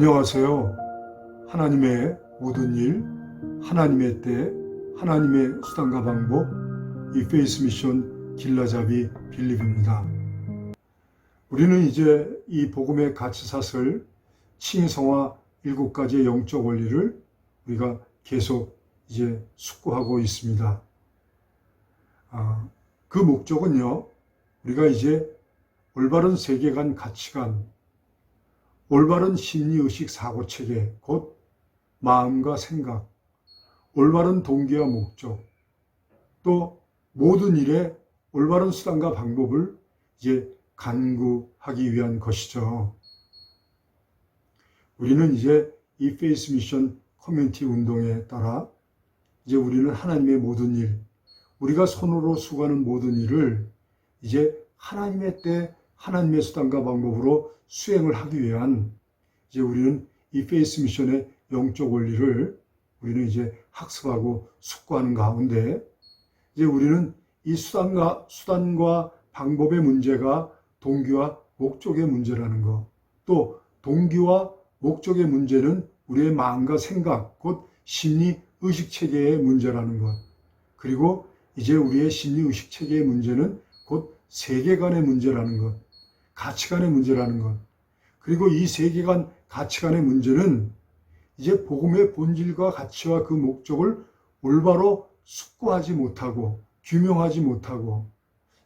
안녕하세요. 하나님의 모든 일, 하나님의 때, 하나님의 수단과 방법, 이 페이스 미션 길라잡이 빌립입니다. 우리는 이제 이 복음의 가치사슬, 칭의성화 7가지의 영적 원리를 우리가 계속 이제 숙고하고 있습니다. 그 목적은요, 우리가 이제 올바른 세계관, 가치관, 올바른 심리의식 사고체계, 곧 마음과 생각, 올바른 동기와 목적, 또 모든 일에 올바른 수단과 방법을 이제 간구하기 위한 것이죠. 우리는 이제 이 페이스 미션 커뮤니티 운동에 따라 이제 우리는 하나님의 모든 일, 우리가 손으로 수고하는 모든 일을 이제 하나님의 때, 하나님의 수단과 방법으로 수행을 하기 위한 이제 우리는 이 페이스 미션의 영적 원리를 우리는 이제 학습하고 숙고하는 가운데 이제 우리는 이 수단과 방법의 문제가 동기와 목적의 문제라는 것, 또 동기와 목적의 문제는 우리의 마음과 생각, 곧 심리 의식 체계의 문제라는 것, 그리고 이제 우리의 심리 의식 체계의 문제는 곧 세계관의 문제라는 것, 가치관의 문제라는 것, 그리고 이 세계관, 가치관의 문제는 이제 복음의 본질과 가치와 그 목적을 올바로 숙고하지 못하고, 규명하지 못하고,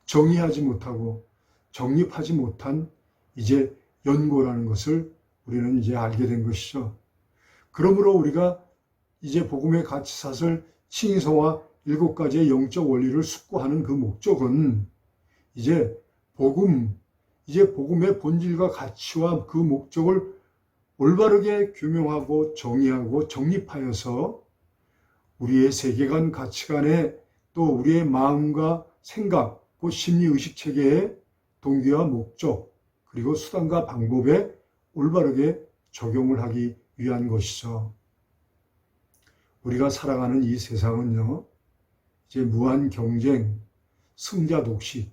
정의하지 못하고, 정립하지 못한 이제 연고라는 것을 우리는 이제 알게 된 것이죠. 그러므로 우리가 이제 복음의 가치사슬, 칭의성화 7가지의 영적 원리를 숙고하는 그 목적은 이제 복음의 본질과 가치와 그 목적을 올바르게 규명하고 정의하고 정립하여서 우리의 세계관, 가치관에 또 우리의 마음과 생각, 그 심리 의식 체계의 동기와 목적, 그리고 수단과 방법에 올바르게 적용을 하기 위한 것이죠. 우리가 살아가는 이 세상은요, 이제 무한 경쟁, 승자 독식,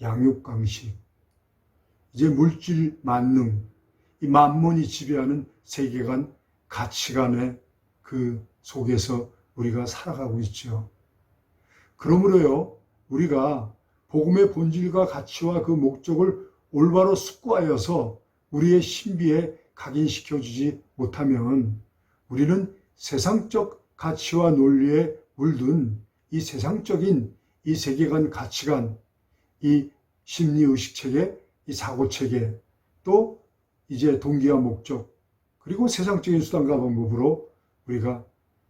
양육 강식, 이제 물질 만능, 이 만몬이 지배하는 세계관, 가치관의 그 속에서 우리가 살아가고 있죠. 그러므로요, 우리가 복음의 본질과 가치와 그 목적을 올바로 숙고하여서 우리의 신비에 각인시켜주지 못하면 우리는 세상적 가치와 논리에 물든 이 세상적인 이 세계관, 가치관, 이 심리의식체계, 이 사고체계, 또 이제 동기와 목적, 그리고 세상적인 수단과 방법으로 우리가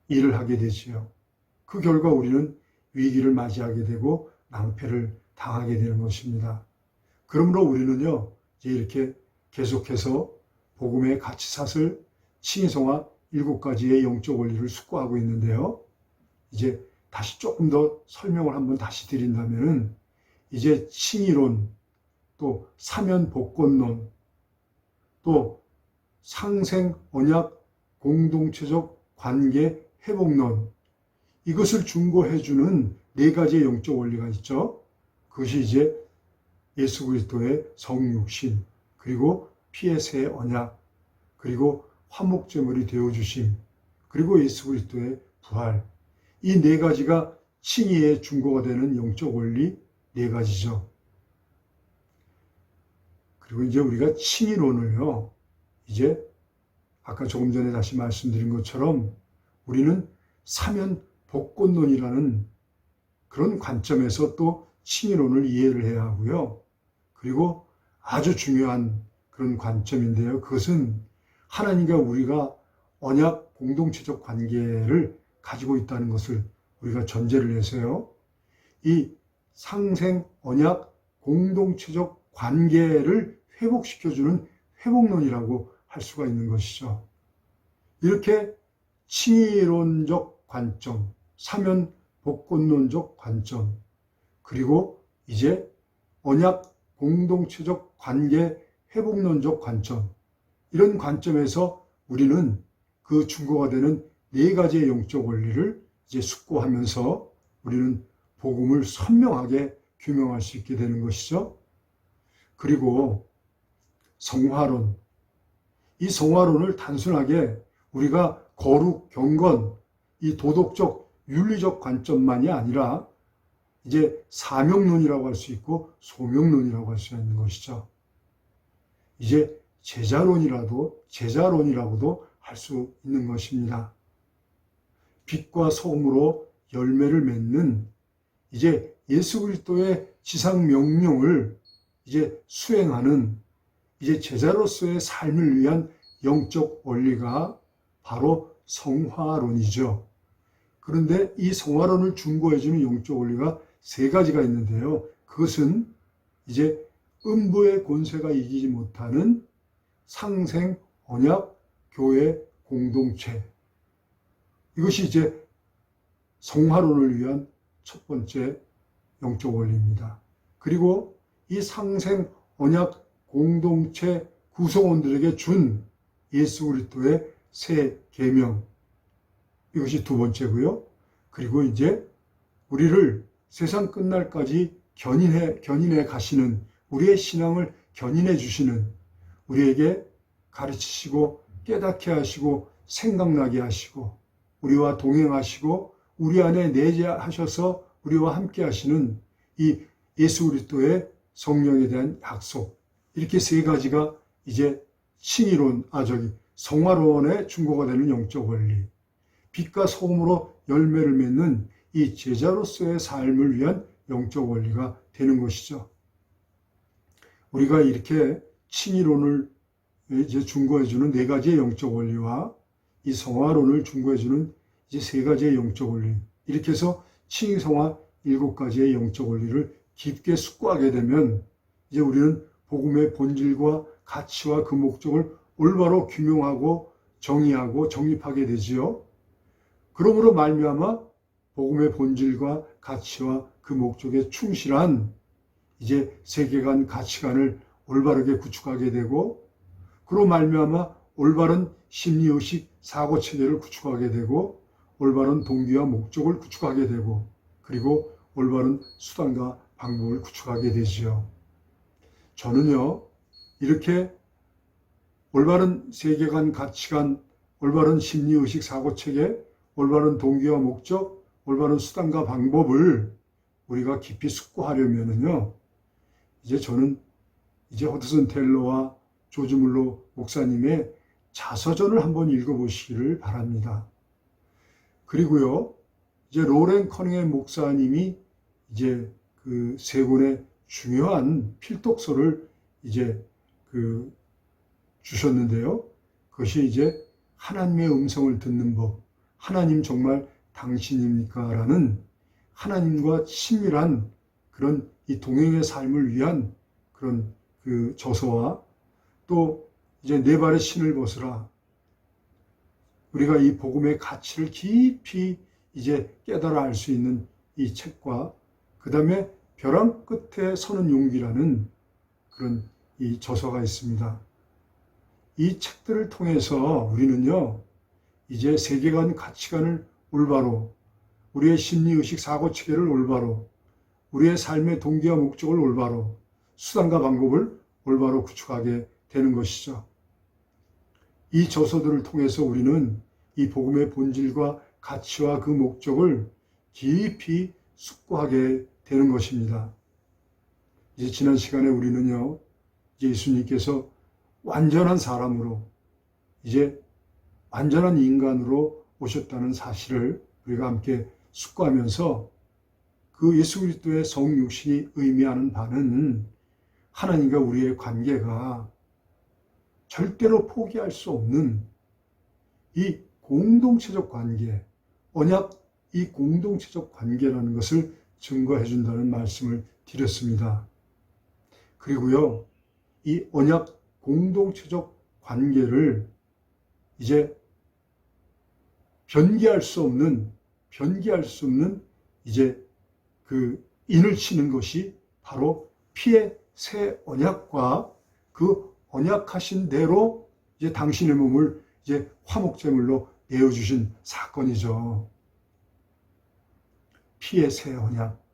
일을 하게 되지요. 그 결과 우리는 위기를 맞이하게 되고 낭패를 당하게 되는 것입니다. 그러므로 우리는요, 이제 이렇게 계속해서 복음의 가치사슬, 칭의성화 7가지의 영적 원리를 숙고하고 있는데요. 이제 다시 조금 더 설명을 한번 다시 드린다면은 이제 칭의론, 또 사면복권론, 또 상생 언약 공동체적 관계 회복론, 이것을 중고해주는 4가지의 영적 원리가 있죠. 그것이 이제 예수 그리스도의 성육신, 그리고 피의 새 언약, 그리고 화목제물이 되어주심, 그리고 예수 그리스도의 부활, 이 4가지가 칭의의 중고가 되는 영적 원리 4가지죠. 그리고 이제 우리가 칭의론을요, 이제 아까 조금 전에 다시 말씀드린 것처럼 우리는 사면 복권론이라는 그런 관점에서 또 칭의론을 이해를 해야 하고요. 그리고 아주 중요한 그런 관점인데요. 그것은 하나님과 우리가 언약 공동체적 관계를 가지고 있다는 것을 우리가 전제를 해서요. 이 상생 언약 공동체적 관계를 회복시켜주는 회복론이라고 할 수가 있는 것이죠. 이렇게 칭의론적 관점, 사면 복권론적 관점, 그리고 이제 언약 공동체적 관계 회복론적 관점, 이런 관점에서 우리는 그 중고가 되는 4가지의 영적 원리를 이제 숙고하면서 우리는 복음을 선명하게 규명할 수 있게 되는 것이죠. 그리고 성화론, 이 성화론을 단순하게 우리가 거룩, 경건, 이 도덕적, 윤리적 관점만이 아니라 이제 사명론이라고 할 수 있고 소명론이라고 할 수 있는 것이죠. 이제 제자론이라고도 할 수 있는 것입니다. 빛과 소금으로 열매를 맺는 이제 예수 그리스도의 지상 명령을 이제 수행하는 이제 제자로서의 삶을 위한 영적 원리가 바로 성화론이죠. 그런데 이 성화론을 중보해주는 영적 원리가 세 가지가 있는데요. 그것은 이제 음부의 권세가 이기지 못하는 상생 언약 교회 공동체. 이것이 이제 성화론을 위한 첫 번째 영적 원리입니다. 그리고 이 상생 언약 공동체 구성원들에게 준 예수 그리스도의 새 계명, 이것이 두 번째고요. 그리고 이제 우리를 세상 끝날까지 견인해 가시는, 우리의 신앙을 견인해 주시는, 우리에게 가르치시고 깨닫게 하시고 생각나게 하시고 우리와 동행하시고 우리 안에 내재하셔서 우리와 함께 하시는 이 예수 그리스도의 성령에 대한 약속, 이렇게 세 가지가 이제 성화론의 중보가 되는 영적 원리, 빛과 소금으로 열매를 맺는 이 제자로서의 삶을 위한 영적 원리가 되는 것이죠. 우리가 이렇게 칭의론을 이제 중보해주는 네 가지의 영적 원리와 이 성화론을 중보해주는 이제 세 가지의 영적 원리, 이렇게 해서 칭의, 성화 7가지의 영적 원리를 깊게 숙고하게 되면 이제 우리는 복음의 본질과 가치와 그 목적을 올바로 규명하고 정의하고 정립하게 되지요. 그러므로 말미암아 복음의 본질과 가치와 그 목적에 충실한 이제 세계관, 가치관을 올바르게 구축하게 되고, 그로 말미암아 올바른 심리의식, 사고체계를 구축하게 되고, 올바른 동기와 목적을 구축하게 되고, 그리고 올바른 수단과 방법을 구축하게 되지요. 저는요, 이렇게 올바른 세계관, 가치관, 올바른 심리의식, 사고체계, 올바른 동기와 목적, 올바른 수단과 방법을 우리가 깊이 숙고하려면은요, 이제 저는 이제 허드슨 텔러와 조지 물로 목사님의 자서전을 한번 읽어보시기를 바랍니다. 그리고요, 이제 로렌 커닝햄 목사님이 이제 그 세 권의 중요한 필독서를 이제 주셨는데요. 그것이 이제 하나님의 음성을 듣는 법, 하나님 정말 당신입니까? 라는 하나님과 친밀한 그런 이 동행의 삶을 위한 그런 그 저서와, 또 이제 내 발의 신을 벗으라, 우리가 이 복음의 가치를 깊이 이제 깨달아 알 수 있는 이 책과, 그 다음에 벼랑 끝에 서는 용기라는 그런 이 저서가 있습니다. 이 책들을 통해서 우리는요, 이제 세계관, 가치관을 올바로, 우리의 심리의식, 사고체계를 올바로, 우리의 삶의 동기와 목적을 올바로, 수단과 방법을 올바로 구축하게 되는 것이죠. 이 저서들을 통해서 우리는 이 복음의 본질과 가치와 그 목적을 깊이 숙고하게 되는 것입니다. 이제 지난 시간에 우리는요, 예수님께서 완전한 사람으로, 이제 완전한 인간으로 오셨다는 사실을 우리가 함께 숙고하면서, 그 예수 그리스도의 성육신이 의미하는 바는 하나님과 우리의 관계가 절대로 포기할 수 없는 이 공동체적 관계, 언약, 이 공동체적 관계라는 것을 증거해 준다는 말씀을 드렸습니다. 그리고요, 이 언약 공동체적 관계를 이제 변기할 수 없는 이제 그 인을 치는 것이 바로 피의 새 언약과 그 언약하신 대로 이제 당신의 몸을 이제 화목제물로 내어주신 사건이죠. 피의 새 언약.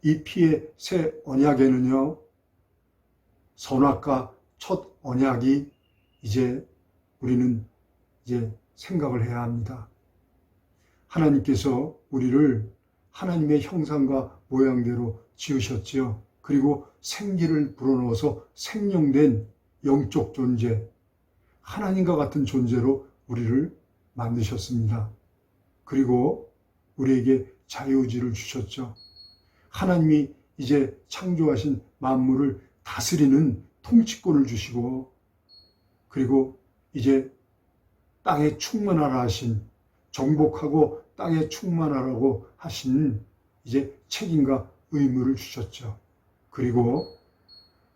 이 피의 새 언약에는요, 선악과 첫 언약이 이제 우리는 이제 생각을 해야 합니다. 하나님께서 우리를 하나님의 형상과 모양대로 지으셨지요. 그리고 생기를 불어넣어서 생명된 영적 존재, 하나님과 같은 존재로 우리를 만드셨습니다. 그리고 우리에게 자유의지를 주셨죠. 하나님이 이제 창조하신 만물을 다스리는 통치권을 주시고, 그리고 이제 땅에 충만하라 하신, 정복하고 땅에 충만하라고 하신 이제 책임과 의무를 주셨죠. 그리고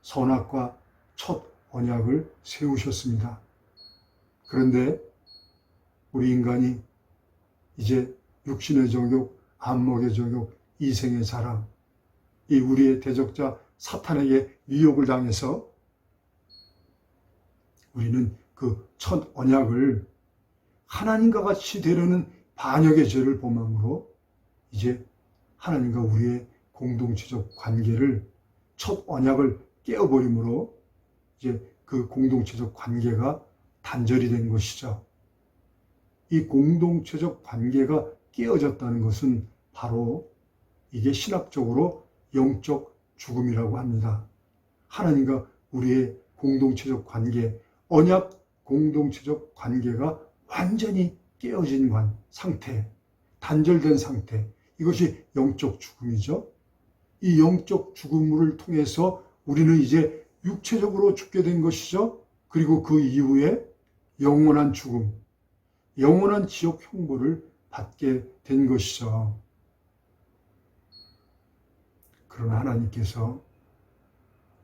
선악과 첫 언약을 세우셨습니다. 그런데 우리 인간이 이제 육신의 정욕, 안목의 정욕, 이생의 자랑, 이 우리의 대적자 사탄에게 미혹을 당해서 우리는 그 첫 언약을 하나님과 같이 되려는 반역의 죄를 범함으로 이제 하나님과 우리의 공동체적 관계를, 첫 언약을 깨어버림으로 이제 그 공동체적 관계가 단절이 된 것이죠. 이 공동체적 관계가 깨어졌다는 것은 바로 이게 신학적으로 영적 죽음이라고 합니다. 하나님과 우리의 공동체적 관계, 언약 공동체적 관계가 완전히 깨어진 상태, 단절된 상태, 이것이 영적 죽음이죠. 이 영적 죽음을 통해서 우리는 이제 육체적으로 죽게 된 것이죠. 그리고 그 이후에 영원한 죽음, 영원한 지옥 형벌을 받게 된 것이죠. 그러나 하나님께서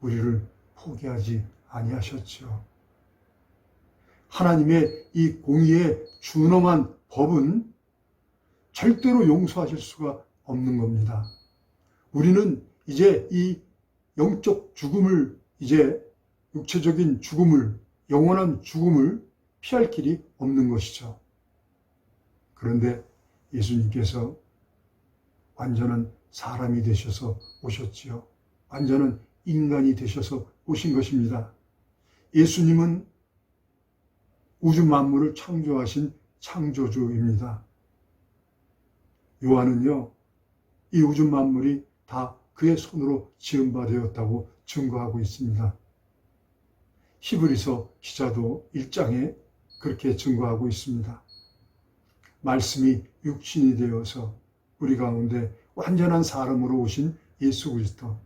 우리를 포기하지 아니하셨죠. 하나님의 이 공의의 준엄한 법은 절대로 용서하실 수가 없는 겁니다. 우리는 이제 이 영적 죽음을, 이제 육체적인 죽음을, 영원한 죽음을 피할 길이 없는 것이죠. 그런데 예수님께서 완전한 사람이 되셔서 오셨지요. 완전한 인간이 되셔서 오신 것입니다. 예수님은 우주 만물을 창조하신 창조주입니다. 요한은요, 이 우주 만물이 다 그의 손으로 지은 바 되었다고 증거하고 있습니다. 히브리서 기자도 1장에 그렇게 증거하고 있습니다. 말씀이 육신이 되어서 우리 가운데 완전한 사람으로 오신 예수 그리스도.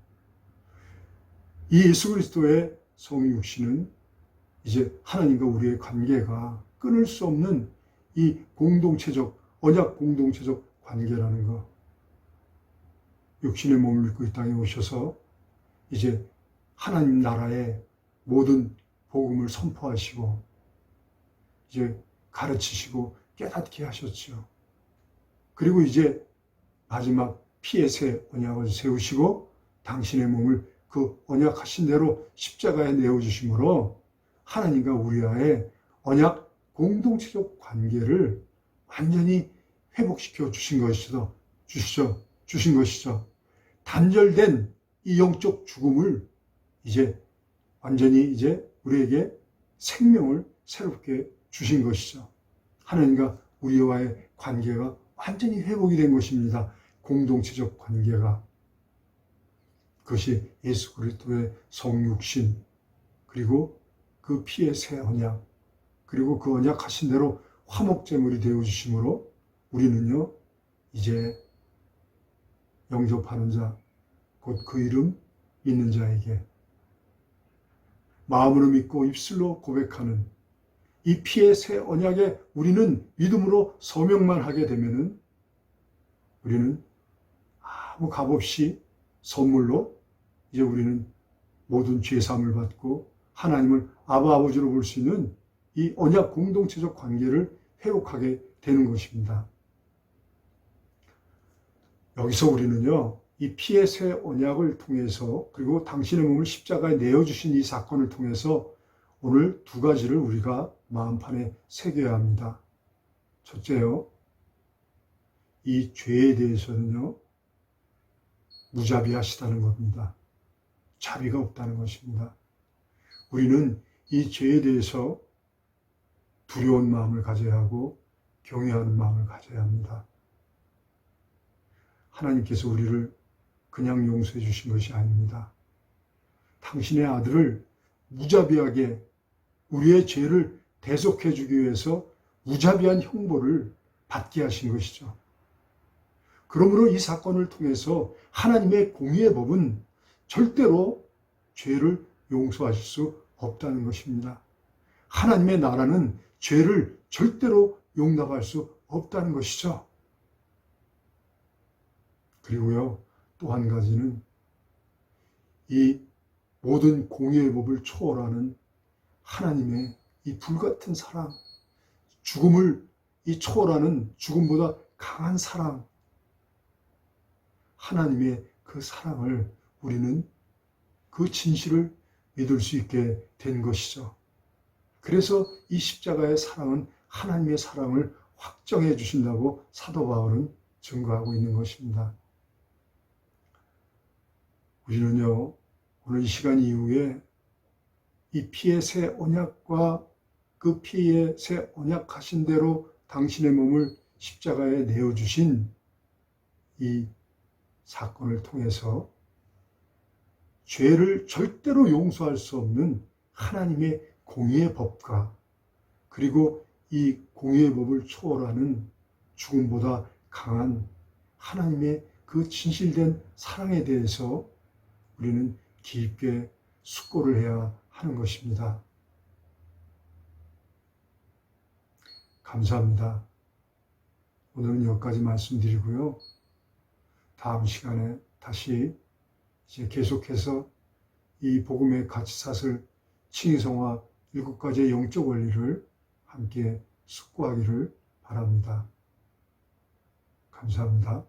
이 예수 그리스도의 성육신은 이제 하나님과 우리의 관계가 끊을 수 없는 이 공동체적, 언약 공동체적 관계라는 것. 육신의 몸을 입고 이 땅에 오셔서 이제 하나님 나라의 모든 복음을 선포하시고 이제 가르치시고 깨닫게 하셨죠. 그리고 이제 마지막 피의 새 언약을 세우시고 당신의 몸을 그 언약하신 대로 십자가에 내어주심으로 하나님과 우리와의 언약 공동체적 관계를 완전히 회복시켜 주신 것이죠. 단절된 이 영적 죽음을 이제 완전히 이제 우리에게 생명을 새롭게 주신 것이죠. 하나님과 우리와의 관계가 완전히 회복이 된 것입니다. 공동체적 관계가. 그것이 예수 그리스도의 성육신, 그리고 그 피의 새 언약, 그리고 그 언약하신 대로 화목제물이 되어주심으로 우리는요, 이제 영접하는 자, 곧 그 이름 믿는 자에게 마음으로 믿고 입술로 고백하는 이 피의 새 언약에 우리는 믿음으로 서명만 하게 되면은 우리는 아무 값 없이 선물로 이제 우리는 모든 죄사함을 받고 하나님을 아바 아버지로 볼 수 있는 이 언약 공동체적 관계를 회복하게 되는 것입니다. 여기서 우리는요, 이 피의 새 언약을 통해서, 그리고 당신의 몸을 십자가에 내어주신 이 사건을 통해서 오늘 두 가지를 우리가 마음판에 새겨야 합니다. 첫째요, 이 죄에 대해서는요, 무자비하시다는 겁니다. 자비가 없다는 것입니다. 우리는 이 죄에 대해서 두려운 마음을 가져야 하고 경외하는 마음을 가져야 합니다. 하나님께서 우리를 그냥 용서해 주신 것이 아닙니다. 당신의 아들을 무자비하게 우리의 죄를 대속해 주기 위해서 무자비한 형벌을 받게 하신 것이죠. 그러므로 이 사건을 통해서 하나님의 공의의 법은 절대로 죄를 용서하실 수 없다는 것입니다. 하나님의 나라는 죄를 절대로 용납할 수 없다는 것이죠. 그리고요, 또 한 가지는 이 모든 공의의 법을 초월하는 하나님의 이 불같은 사랑, 죽음을 이 초월하는 죽음보다 강한 사랑, 하나님의 그 사랑을 우리는 그 진실을 믿을 수 있게 된 것이죠. 그래서 이 십자가의 사랑은 하나님의 사랑을 확정해 주신다고 사도 바울은 증거하고 있는 것입니다. 우리는요, 오늘 이 시간 이후에 이 피의 새 언약과 그 피의 새 언약하신 대로 당신의 몸을 십자가에 내어주신 이 사건을 통해서 죄를 절대로 용서할 수 없는 하나님의 공의의 법과 그리고 이 공의의 법을 초월하는 죽음보다 강한 하나님의 그 진실된 사랑에 대해서 우리는 깊게 숙고를 해야 하는 것입니다. 감사합니다. 오늘은 여기까지 말씀드리고요. 다음 시간에 다시 이제 계속해서 이 복음의 가치사슬 칭의성화 7가지의 영적 원리를 함께 숙고하기를 바랍니다. 감사합니다.